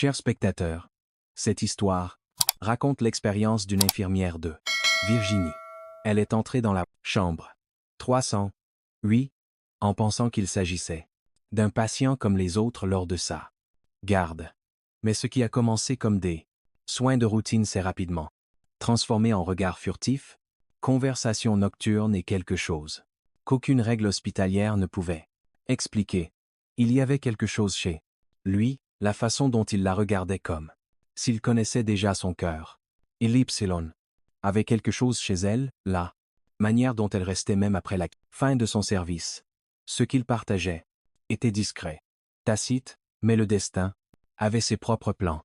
Chers spectateurs, cette histoire raconte l'expérience d'une infirmière de Virginie. Elle est entrée dans la chambre 308 en pensant qu'il s'agissait d'un patient comme les autres lors de sa garde. Mais ce qui a commencé comme des soins de routine s'est rapidement transformé en regard furtif, conversation nocturne et quelque chose qu'aucune règle hospitalière ne pouvait expliquer. Il y avait quelque chose chez lui, la façon dont il la regardait comme s'il connaissait déjà son cœur. Et l'Ypsilon avait quelque chose chez elle, la manière dont elle restait même après la fin de son service. Ce qu'il partageait était discret, tacite, mais le destin avait ses propres plans.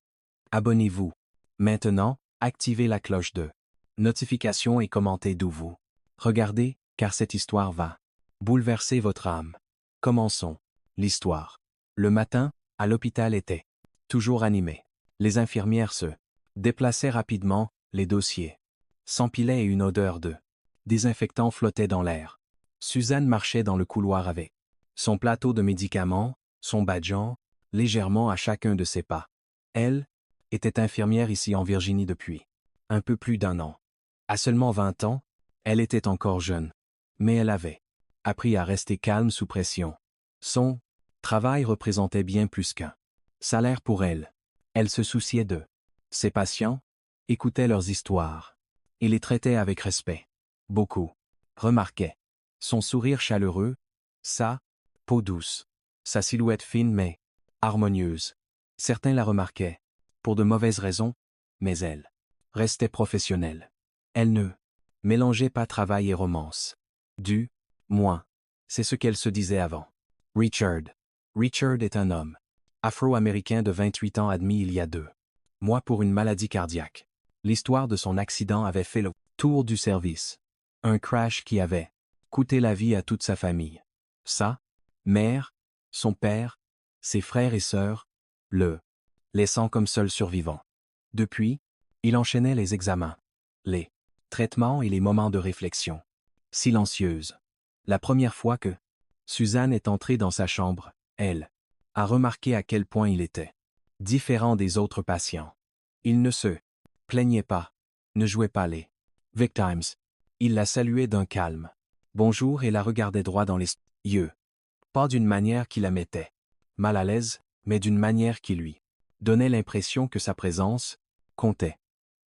Abonnez-vous. Maintenant, activez la cloche de notification et commentez d'où vous regardez, car cette histoire va bouleverser votre âme. Commençons. L'histoire. Le matin, à l'hôpital était toujours animé. Les infirmières se déplaçaient rapidement, les dossiers s'empilaient et une odeur de désinfectant flottait dans l'air. Suzanne marchait dans le couloir avec son plateau de médicaments, son badgeant, légèrement à chacun de ses pas. Elle était infirmière ici en Virginie depuis un peu plus d'un an. À seulement 20 ans, elle était encore jeune. Mais elle avait appris à rester calme sous pression. Son travail représentait bien plus qu'un salaire pour elle. Elle se souciait de ses patients, écoutait leurs histoires et les traitait avec respect. Beaucoup remarquaient son sourire chaleureux, sa peau douce, sa silhouette fine mais harmonieuse. Certains la remarquaient, pour de mauvaises raisons, mais elle restait professionnelle. Elle ne mélangeait pas travail et romance. Du moins, c'est ce qu'elle se disait avant. Richard. Richard est un homme afro-américain de 28 ans admis il y a 2 mois pour une maladie cardiaque. L'histoire de son accident avait fait le tour du service. Un crash qui avait coûté la vie à toute sa famille. Sa mère, son père, ses frères et sœurs, le laissant comme seul survivant. Depuis, il enchaînait les examens, les traitements et les moments de réflexion silencieuse. La première fois que Suzanne est entrée dans sa chambre, elle a remarqué à quel point il était différent des autres patients. Il ne se plaignait pas, ne jouait pas les victims. Il la saluait d'un calme bonjour et la regardait droit dans les yeux. Pas d'une manière qui la mettait mal à l'aise, mais d'une manière qui lui donnait l'impression que sa présence comptait.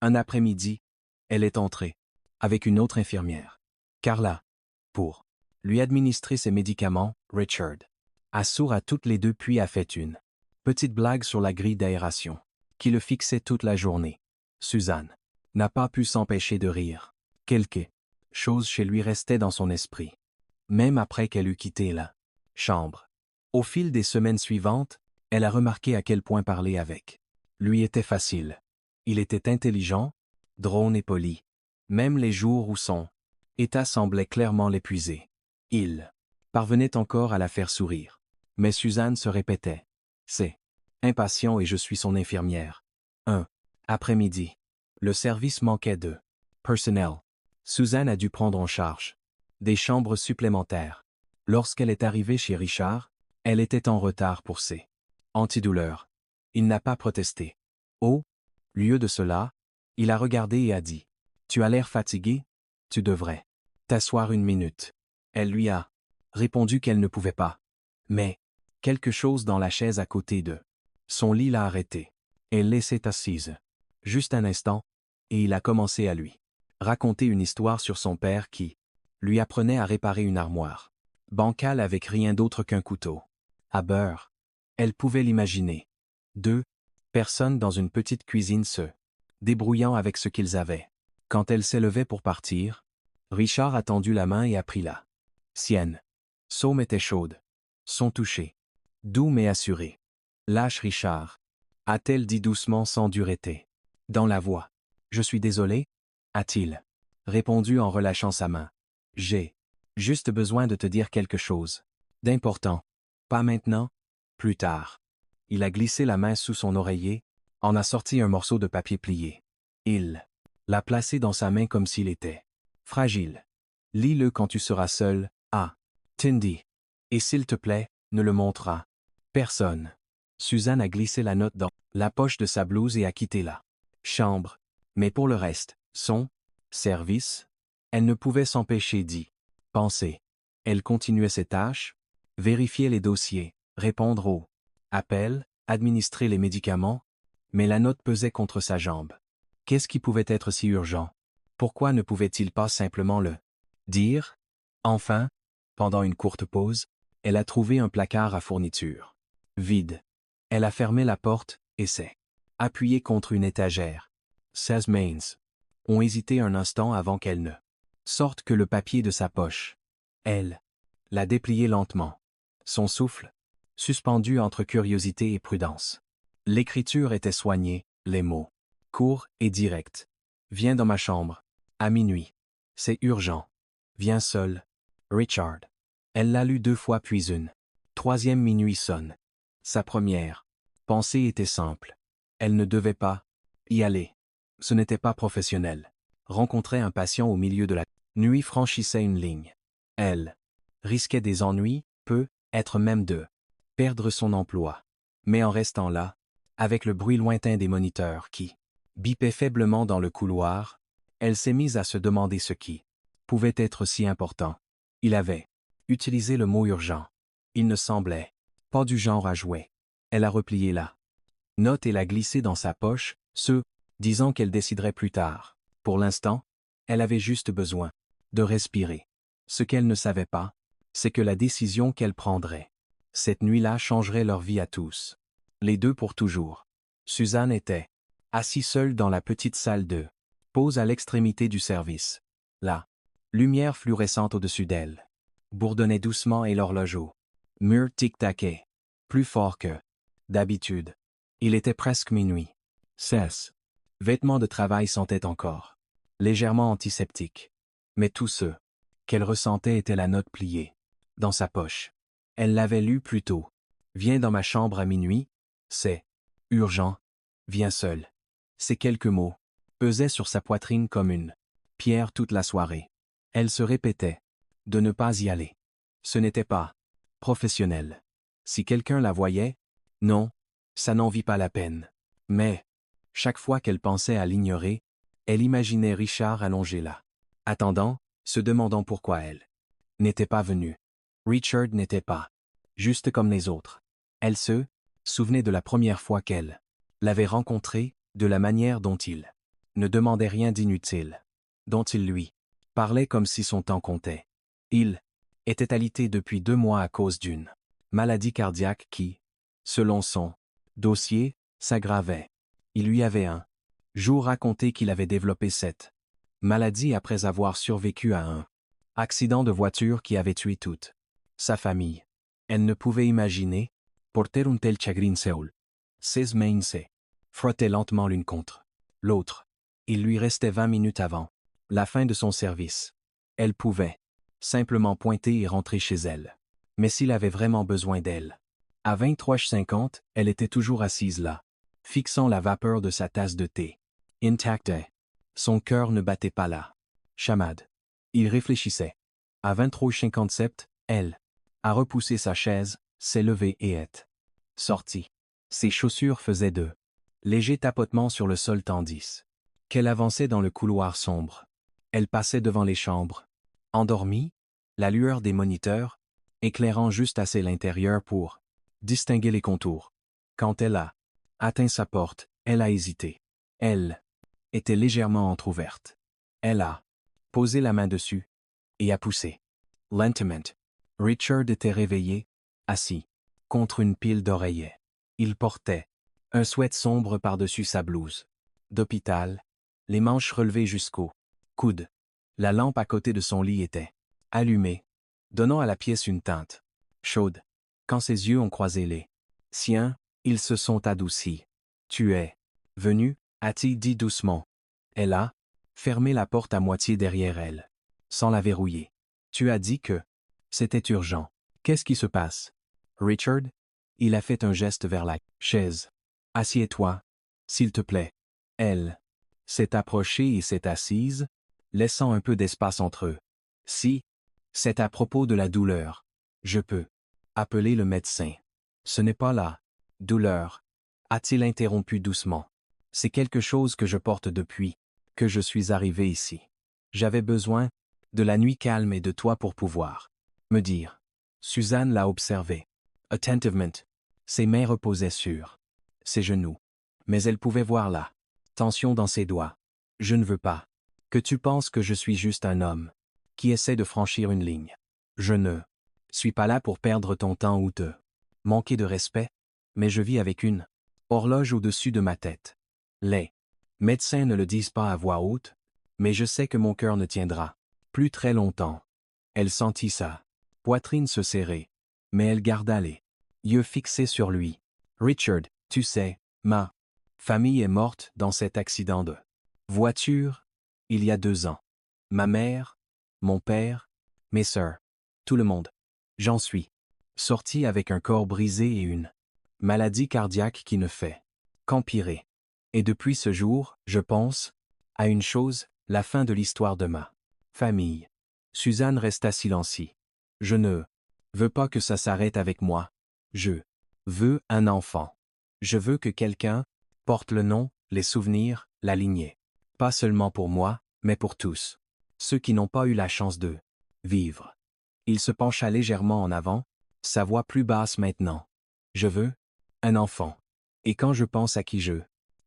Un après-midi, elle est entrée avec une autre infirmière, Carla, pour lui administrer ses médicaments. Richard a sourd à toutes les deux puis a fait une petite blague sur la grille d'aération, qui le fixait toute la journée. Suzanne n'a pas pu s'empêcher de rire. Quelque chose chez lui restait dans son esprit, même après qu'elle eut quitté la chambre. Au fil des semaines suivantes, elle a remarqué à quel point parler avec lui était facile. Il était intelligent, drôle et poli, même les jours où son état semblait clairement l'épuiser. Il parvenait encore à la faire sourire. Mais Suzanne se répétait. C'est impatient et je suis son infirmière. Un après-midi. Le service manquait de personnel. Suzanne a dû prendre en charge des chambres supplémentaires. Lorsqu'elle est arrivée chez Richard, elle était en retard pour ses antidouleurs. Il n'a pas protesté. Au lieu de cela, il a regardé et a dit « Tu as l'air fatigué, tu devrais t'asseoir une minute. » Elle lui a répondu qu'elle ne pouvait pas. Mais quelque chose dans la chaise à côté de son lit l'a arrêtée. Elle laissait assise. Juste un instant, et il a commencé à lui raconter une histoire sur son père qui lui apprenait à réparer une armoire bancale avec rien d'autre qu'un couteau à beurre. Elle pouvait l'imaginer. 2 personnes dans une petite cuisine se débrouillant avec ce qu'ils avaient. Quand elle s'élevait pour partir, Richard a tendu la main et a pris la sienne. Saume était chaude. Son toucher doux mais assuré. Lâche Richard, a-t-elle dit doucement sans dureté dans la voix. Je suis désolé, a-t-il répondu en relâchant sa main. J'ai juste besoin de te dire quelque chose d'important. Pas maintenant, plus tard. Il a glissé la main sous son oreiller, en a sorti un morceau de papier plié. Il l'a placé dans sa main comme s'il était fragile. Lis-le quand tu seras seul, a Tindy. Et s'il te plaît, ne le montre à personne. Suzanne a glissé la note dans la poche de sa blouse et a quitté la chambre. Mais pour le reste, son service, elle ne pouvait s'empêcher d'y penser. Elle continuait ses tâches, vérifier les dossiers, répondre aux appels, administrer les médicaments, mais la note pesait contre sa jambe. Qu'est-ce qui pouvait être si urgent? Pourquoi ne pouvait-il pas simplement le dire? Enfin, pendant une courte pause, elle a trouvé un placard à fourniture. Vide. Elle a fermé la porte et s'est appuyée contre une étagère. 16 mains ont hésité un instant avant qu'elle ne sorte que le papier de sa poche. Elle l'a déplié lentement. Son souffle, suspendu entre curiosité et prudence. L'écriture était soignée, les mots courts et directs. Viens dans ma chambre. À minuit. C'est urgent. Viens seul. Richard. Elle l'a lu 2 fois puis une troisième minuit sonne. Sa première pensée était simple. Elle ne devait pas y aller. Ce n'était pas professionnel. Rencontrer un patient au milieu de la nuit franchissait une ligne. Elle risquait des ennuis, peut-être même de perdre son emploi. Mais en restant là, avec le bruit lointain des moniteurs qui bipaient faiblement dans le couloir, elle s'est mise à se demander ce qui pouvait être si important. Il avait utilisé le mot urgent. Il ne semblait pas du genre à jouer. Elle a replié la note et l'a glissée dans sa poche, disant qu'elle déciderait plus tard. Pour l'instant, elle avait juste besoin de respirer. Ce qu'elle ne savait pas, c'est que la décision qu'elle prendrait cette nuit-là changerait leur vie à tous. Les deux pour toujours. Suzanne était assise seule dans la petite salle de pause à l'extrémité du service. La lumière fluorescente au-dessus d'elle bourdonnait doucement et l'horloge au mur tic-taquait, plus fort que d'habitude. Il était presque minuit. 16. Vêtements de travail sentaient encore légèrement antiseptique. Mais tout ce qu'elle ressentait était la note pliée dans sa poche. Elle l'avait lue plus tôt. Viens dans ma chambre à minuit. C'est urgent. Viens seul. Ces quelques mots pesaient sur sa poitrine comme une pierre toute la soirée. Elle se répétait de ne pas y aller. Ce n'était pas professionnel. Si quelqu'un la voyait, non, ça n'en vit pas la peine. Mais, chaque fois qu'elle pensait à l'ignorer, elle imaginait Richard allongé là, attendant, se demandant pourquoi elle n'était pas venue. Richard n'était pas juste comme les autres. Elle se souvenait de la première fois qu'elle l'avait rencontré, de la manière dont il ne demandait rien d'inutile, dont il lui parlait comme si son temps comptait. Il était alité depuis 2 mois à cause d'une maladie cardiaque qui, selon son dossier, s'aggravait. Il lui avait un jour raconté qu'il avait développé cette maladie après avoir survécu à un accident de voiture qui avait tué toute sa famille. Elle ne pouvait imaginer porter un tel chagrin seul. Ses mains se frottaient lentement l'une contre l'autre. Il lui restait 20 minutes avant la fin de son service. Elle pouvait simplement pointer et rentrer chez elle. Mais s'il avait vraiment besoin d'elle. À 23h50, elle était toujours assise là, fixant la vapeur de sa tasse de thé. Intacte. Son cœur ne battait pas là. Chamade. Il réfléchissait. À 23h57, elle a repoussé sa chaise, s'est levée et est sortie. Ses chaussures faisaient de légers tapotements sur le sol tandis qu'elle avançait dans le couloir sombre. Elle passait devant les chambres. Endormie, la lueur des moniteurs, éclairant juste assez l'intérieur pour distinguer les contours. Quand elle a atteint sa porte, elle a hésité. Elle était légèrement entr'ouverte. Elle a posé la main dessus et a poussé. Lentement. Richard était réveillé, assis contre une pile d'oreillers. Il portait un sweat sombre par-dessus sa blouse d'hôpital, les manches relevées jusqu'au coude. La lampe à côté de son lit était allumée, donnant à la pièce une teinte chaude. Quand ses yeux ont croisé les siens, ils se sont adoucis. « Tu es venu ?» a-t-il dit doucement. Elle a fermé la porte à moitié derrière elle, sans la verrouiller. « Tu as dit que c'était urgent. Qu'est-ce qui se passe? » Richard? Il a fait un geste vers la chaise. « Assieds-toi, s'il te plaît. » Elle s'est approchée et s'est assise, laissant un peu d'espace entre eux. « Si, c'est à propos de la douleur. Je peux appeler le médecin. » « Ce n'est pas là. » Douleur. A-t-il interrompu doucement. C'est quelque chose que je porte depuis que je suis arrivé ici. J'avais besoin de la nuit calme et de toi pour pouvoir me dire. Suzanne l'a observé. Attentivement. Ses mains reposaient sur ses genoux. Mais elle pouvait voir la tension dans ses doigts. Je ne veux pas que tu penses que je suis juste un homme qui essaie de franchir une ligne. Je ne suis pas là pour perdre ton temps ou te manquer de respect, mais je vis avec une horloge au-dessus de ma tête. Les médecins ne le disent pas à voix haute, mais je sais que mon cœur ne tiendra plus très longtemps. Elle sentit sa poitrine se serrer, mais elle garda les yeux fixés sur lui. Richard, tu sais, ma famille est morte dans cet accident de voiture, il y a 2 ans. Ma mère, mon père, mes sœurs, tout le monde. J'en suis sorti avec un corps brisé et une maladie cardiaque qui ne fait qu'empirer. Et depuis ce jour, je pense à une chose, la fin de l'histoire de ma famille. Suzanne resta silencieuse. Je ne veux pas que ça s'arrête avec moi. Je veux un enfant. Je veux que quelqu'un porte le nom, les souvenirs, la lignée. Pas seulement pour moi, mais pour tous. Ceux qui n'ont pas eu la chance de vivre. Il se pencha légèrement en avant, sa voix plus basse maintenant. Je veux un enfant. Et quand je pense à qui je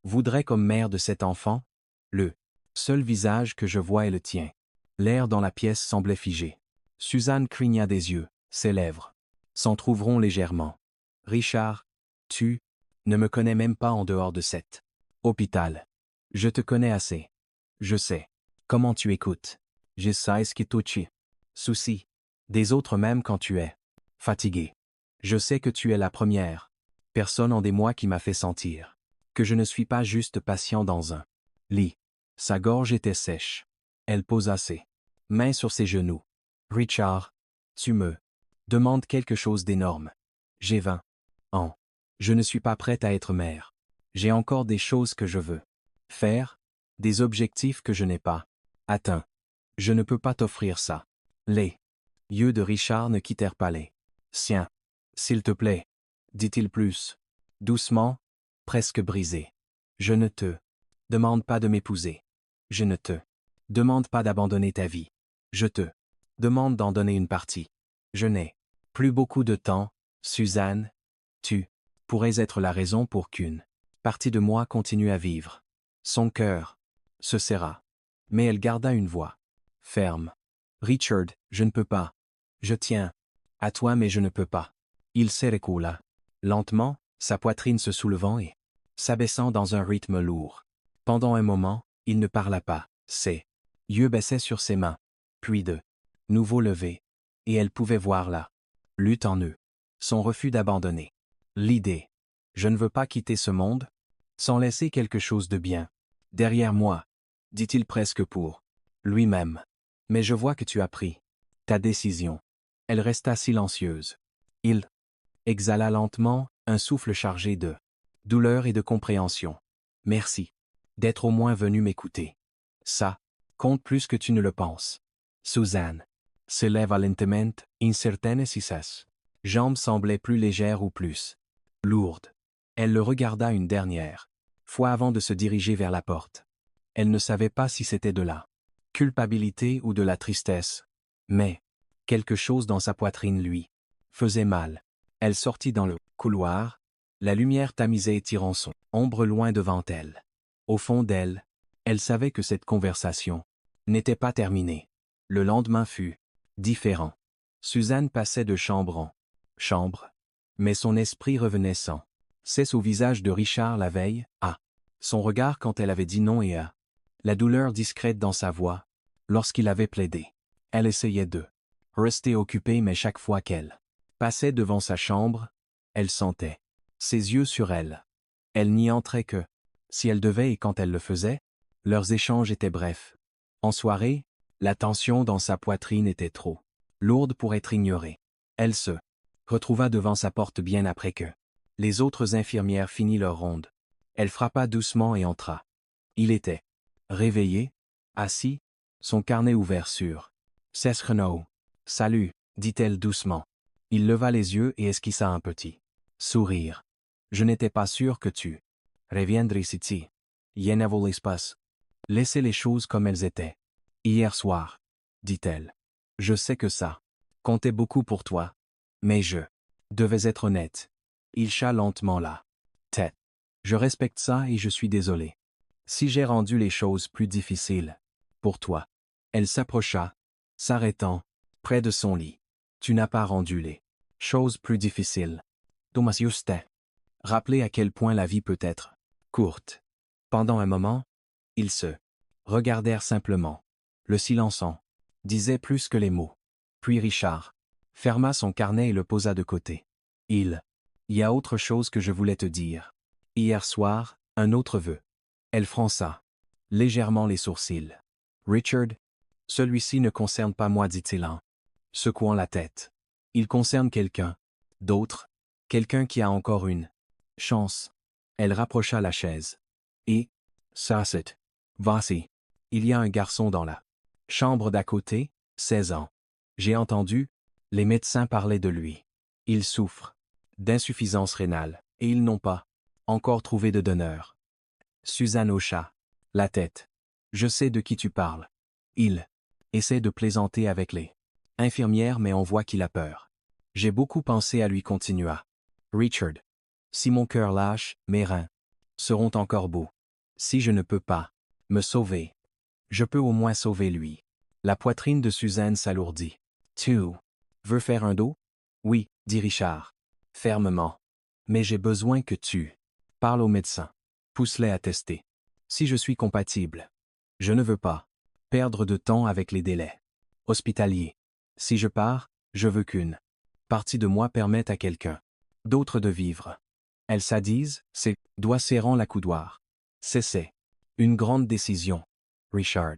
voudrais comme mère de cet enfant, le seul visage que je vois est le tien. L'air dans la pièce semblait figé. Suzanne cligna des yeux, ses lèvres s'entr'ouvriront légèrement. Richard, tu ne me connais même pas en dehors de cet hôpital. Je te connais assez. Je sais comment tu écoutes. Je sais ce qui touche. Souci. Des autres même quand tu es fatigué. Je sais que tu es la première personne en des mois qui m'a fait sentir que je ne suis pas juste patient dans un lit. Sa gorge était sèche. Elle posa ses mains sur ses genoux. Richard, tu me demandes quelque chose d'énorme. J'ai 20 ans. Je ne suis pas prête à être mère. J'ai encore des choses que je veux faire, des objectifs que je n'ai pas atteints. Je ne peux pas t'offrir ça. Les yeux de Richard ne quittèrent pas les siens. S'il te plaît, dit-il plus doucement, presque brisé. Je ne te demande pas de m'épouser. Je ne te demande pas d'abandonner ta vie. Je te demande d'en donner une partie. Je n'ai plus beaucoup de temps, Suzanne. Tu pourrais être la raison pour qu'une partie de moi continue à vivre. Son cœur se serra. Mais elle garda une voix ferme. Richard, je ne peux pas. Je tiens à toi mais je ne peux pas. Il s'écoula. Lentement, sa poitrine se soulevant et s'abaissant dans un rythme lourd. Pendant un moment, il ne parla pas. Ses yeux baissaient sur ses mains, puis de nouveau levés, et elle pouvait voir la lutte en eux. Son refus d'abandonner. L'idée. Je ne veux pas quitter ce monde sans laisser quelque chose de bien derrière moi, dit-il presque pour lui-même. Mais je vois que tu as pris ta décision. Elle resta silencieuse. Il exhala lentement, un souffle chargé de douleur et de compréhension. Merci d'être au moins venu m'écouter. Ça compte plus que tu ne le penses. Suzanne se lève lentement, incertaine si ses jambes semblaient plus légères ou plus lourdes. Elle le regarda une dernière fois avant de se diriger vers la porte. Elle ne savait pas si c'était de la culpabilité ou de la tristesse, mais quelque chose dans sa poitrine lui faisait mal. Elle sortit dans le couloir, la lumière tamisée tirant son ombre loin devant elle. Au fond d'elle, elle savait que cette conversation n'était pas terminée. Le lendemain fut différent. Suzanne passait de chambre en chambre, mais son esprit revenait sans cesse au visage de Richard la veille, à son regard quand elle avait dit non et à la douleur discrète dans sa voix, lorsqu'il avait plaidé. Elle essayait de rester occupée mais chaque fois qu'elle passait devant sa chambre, elle sentait ses yeux sur elle. Elle n'y entrait que si elle devait et quand elle le faisait, leurs échanges étaient brefs. En soirée, la tension dans sa poitrine était trop lourde pour être ignorée. Elle se retrouva devant sa porte bien après que les autres infirmières finissent leur ronde. Elle frappa doucement et entra. Il était réveillé, assis, son carnet ouvert sur ses genoux. « Salut, dit-elle doucement. Il leva les yeux et esquissa un petit sourire. Je n'étais pas sûr que tu reviendrais ici. Yenavo l'espace. Laissez les choses comme elles étaient. Hier soir, dit-elle. Je sais que ça comptait beaucoup pour toi. Mais je devais être honnête. Il chât lentement la tête. Je respecte ça et je suis désolé. Si j'ai rendu les choses plus difficiles pour toi. Elle s'approcha, s'arrêtant, près de son lit. Tu n'as pas rendu les choses plus difficiles. Thomas Justin. Rappelez à quel point la vie peut être courte. Pendant un moment, ils se regardèrent simplement. Le silence en disait plus que les mots. Puis Richard ferma son carnet et le posa de côté. Il y a autre chose que je voulais te dire. Hier soir, un autre vœu. Elle fronça légèrement les sourcils. Richard, celui-ci ne concerne pas moi, dit-il en secouant la tête. Il concerne quelqu'un d'autre, quelqu'un qui a encore une chance. Elle rapprocha la chaise. Et, ça c'est, voici. Il y a un garçon dans la chambre d'à côté, 16 ans. J'ai entendu, les médecins parlaient de lui. Il souffre d'insuffisance rénale, et ils n'ont pas encore trouvé de donneur. Suzanne hocha la tête. Je sais de qui tu parles. Il essaie de plaisanter avec les infirmières, mais on voit qu'il a peur. J'ai beaucoup pensé à lui, continua Richard. Si mon cœur lâche, mes reins seront encore beaux. Si je ne peux pas me sauver, je peux au moins sauver lui. La poitrine de Suzanne s'alourdit. Tu veux faire un dos? Oui, dit Richard. Fermement. Mais j'ai besoin que tu parles au médecin. Pousse-les à tester. Si je suis compatible. Je ne veux pas perdre de temps avec les délais hospitaliers. Si je pars, je veux qu'une partie de moi permette à quelqu'un d'autre de vivre. Elle s'addise, ses doigts serrant la coudoir. C'est une grande décision, Richard.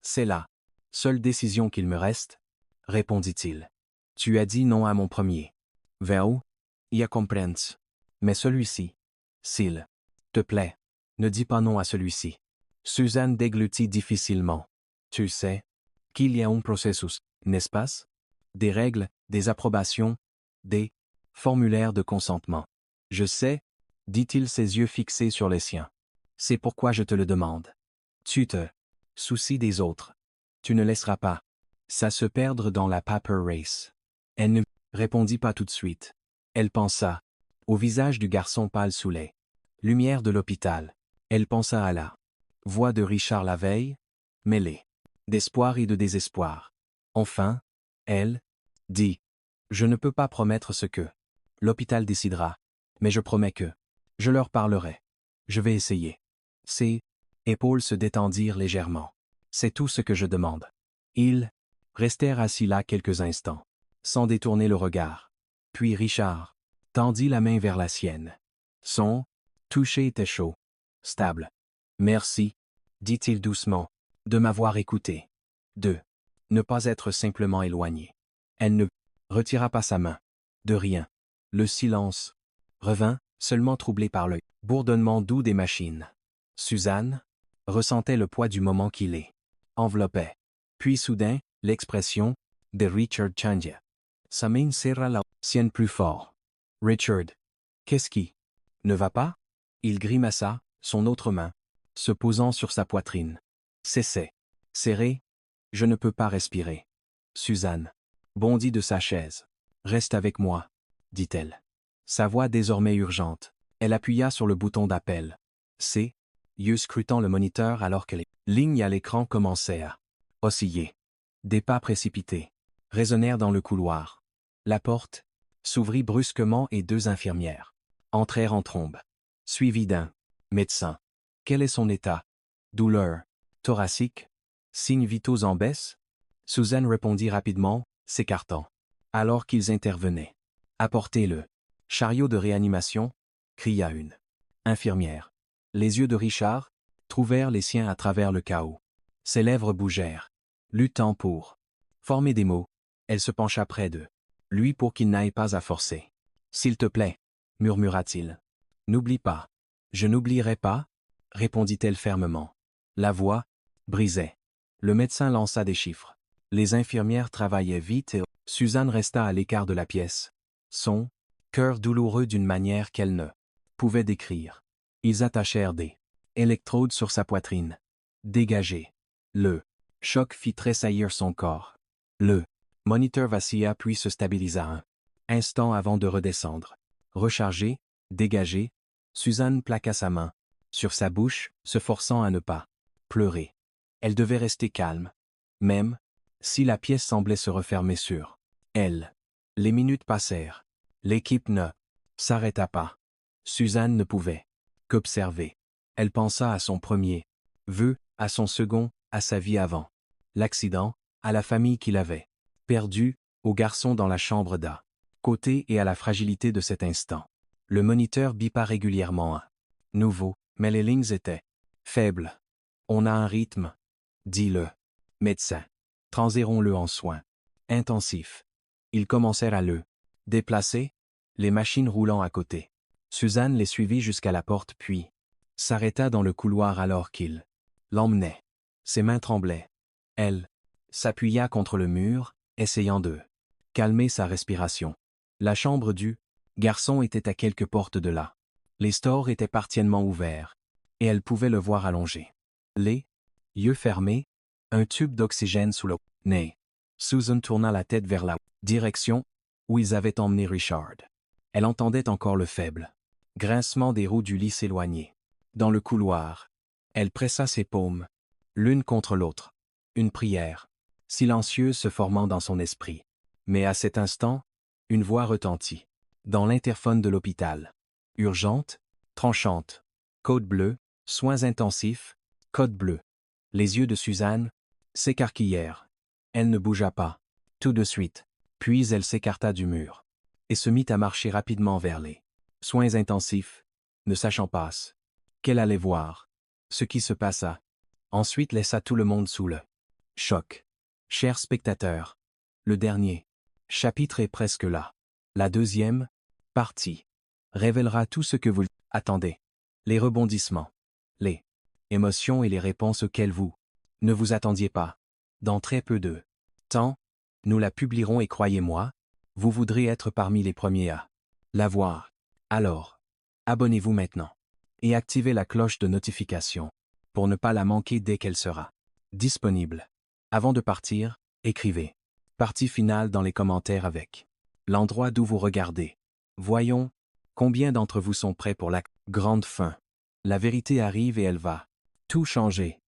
C'est la seule décision qu'il me reste, répondit-il. Tu as dit non à mon premier. Veo? Ya comprends. Mais celui-ci, s'il te plaît, ne dis pas non à celui-ci. Suzanne déglutit difficilement. Tu sais qu'il y a un processus, n'est-ce pas? Des règles, des approbations, des formulaires de consentement. Je sais, dit-il, ses yeux fixés sur les siens. C'est pourquoi je te le demande. Tu te soucies des autres. Tu ne laisseras pas ça se perdre dans la paper race. Elle ne répondit pas tout de suite. Elle pensa au visage du garçon pâle sous les lumières de l'hôpital. Elle pensa à la voix de Richard la veille, mêlée d'espoir et de désespoir. Enfin, elle dit « Je ne peux pas promettre ce que l'hôpital décidera, mais je promets que je leur parlerai. Je vais essayer. » Ses épaules se détendirent légèrement. C'est tout ce que je demande. Ils restèrent assis là quelques instants, sans détourner le regard. Puis Richard tendit la main vers la sienne. Son toucher était chaud, stable. Merci, dit-il doucement, de m'avoir écouté. De ne pas être simplement éloigné. Elle ne retira pas sa main. De rien. Le silence revint, seulement troublé par le bourdonnement doux des machines. Suzanne ressentait le poids du moment qui les enveloppait. Puis soudain, l'expression de Richard changea. Sa main serra la sienne plus fort. Richard, qu'est-ce qui ne va pas? Il grimaça, son autre main se posant sur sa poitrine. C'est serré. Je ne peux pas respirer. Suzanne bondit de sa chaise. Reste avec moi, dit-elle. Sa voix désormais urgente. Elle appuya sur le bouton d'appel. Ses yeux scrutant le moniteur alors que les lignes à l'écran commençaient à osciller. Des pas précipités résonnèrent dans le couloir. La porte s'ouvrit brusquement et deux infirmières entrèrent en trombe, suivies d'un médecin. Quel est son état? Douleur thoracique? Signes vitaux en baisse? Suzanne répondit rapidement, s'écartant. Alors qu'ils intervenaient. Apportez le chariot de réanimation, cria une infirmière. Les yeux de Richard trouvèrent les siens à travers le chaos. Ses lèvres bougèrent, luttant pour former des mots. Elle se pencha près de lui pour qu'il n'aille pas à forcer. S'il te plaît, murmura-t-il. N'oublie pas. Je n'oublierai pas, répondit-elle fermement. La voix brisait. Le médecin lança des chiffres. Les infirmières travaillaient vite et Suzanne resta à l'écart de la pièce. Son cœur douloureux d'une manière qu'elle ne pouvaient décrire. Ils attachèrent des électrodes sur sa poitrine. Dégagé. Le choc fit tressaillir son corps. Le moniteur vacilla puis se stabilisa un instant avant de redescendre. Rechargé, dégagé, Suzanne plaqua sa main sur sa bouche, se forçant à ne pas pleurer. Elle devait rester calme, même si la pièce semblait se refermer sur elle. Les minutes passèrent. L'équipe ne s'arrêta pas. Suzanne ne pouvait qu'observer. Elle pensa à son premier vœu, à son second, à sa vie avant l'accident, à la famille qu'il avait perdue, au garçon dans la chambre d'à côté et à la fragilité de cet instant. Le moniteur bipa régulièrement à nouveau, mais les lignes étaient faibles. On a un rythme, dit le médecin. Transérons-le en soins intensifs. Ils commencèrent à le déplacer, les machines roulant à côté. Suzanne les suivit jusqu'à la porte puis s'arrêta dans le couloir alors qu'il l'emmenait. Ses mains tremblaient. Elle s'appuya contre le mur, essayant de calmer sa respiration. La chambre du garçon était à quelques portes de là. Les stores étaient partiellement ouverts, et elle pouvait le voir allongé. Les yeux fermés, un tube d'oxygène sous le nez. Susan tourna la tête vers la direction où ils avaient emmené Richard. Elle entendait encore le faible grincement des roues du lit s'éloigner. Dans le couloir, elle pressa ses paumes, l'une contre l'autre. Une prière, silencieuse se formant dans son esprit. Mais à cet instant, une voix retentit. Dans l'interphone de l'hôpital. Urgente, tranchante. Code bleu, soins intensifs, code bleu. Les yeux de Suzanne s'écarquillèrent. Elle ne bougea pas. Tout de suite. Puis elle s'écarta du mur. Et se mit à marcher rapidement vers les soins intensifs, ne sachant pas qu'elle allait voir. Ce qui se passa. Ensuite laissa tout le monde sous le choc. Chers spectateurs, le dernier chapitre est presque là. La deuxième partie révélera tout ce que vous attendez. Les rebondissements, les émotions et les réponses auxquelles vous ne vous attendiez pas. Dans très peu de temps, nous la publierons et croyez-moi, vous voudrez être parmi les premiers à la voir. Alors, abonnez-vous maintenant et activez la cloche de notification pour ne pas la manquer dès qu'elle sera disponible. Avant de partir, écrivez partie finale dans les commentaires avec l'endroit d'où vous regardez. Voyons combien d'entre vous sont prêts pour la grande fin. La vérité arrive et elle va tout changer.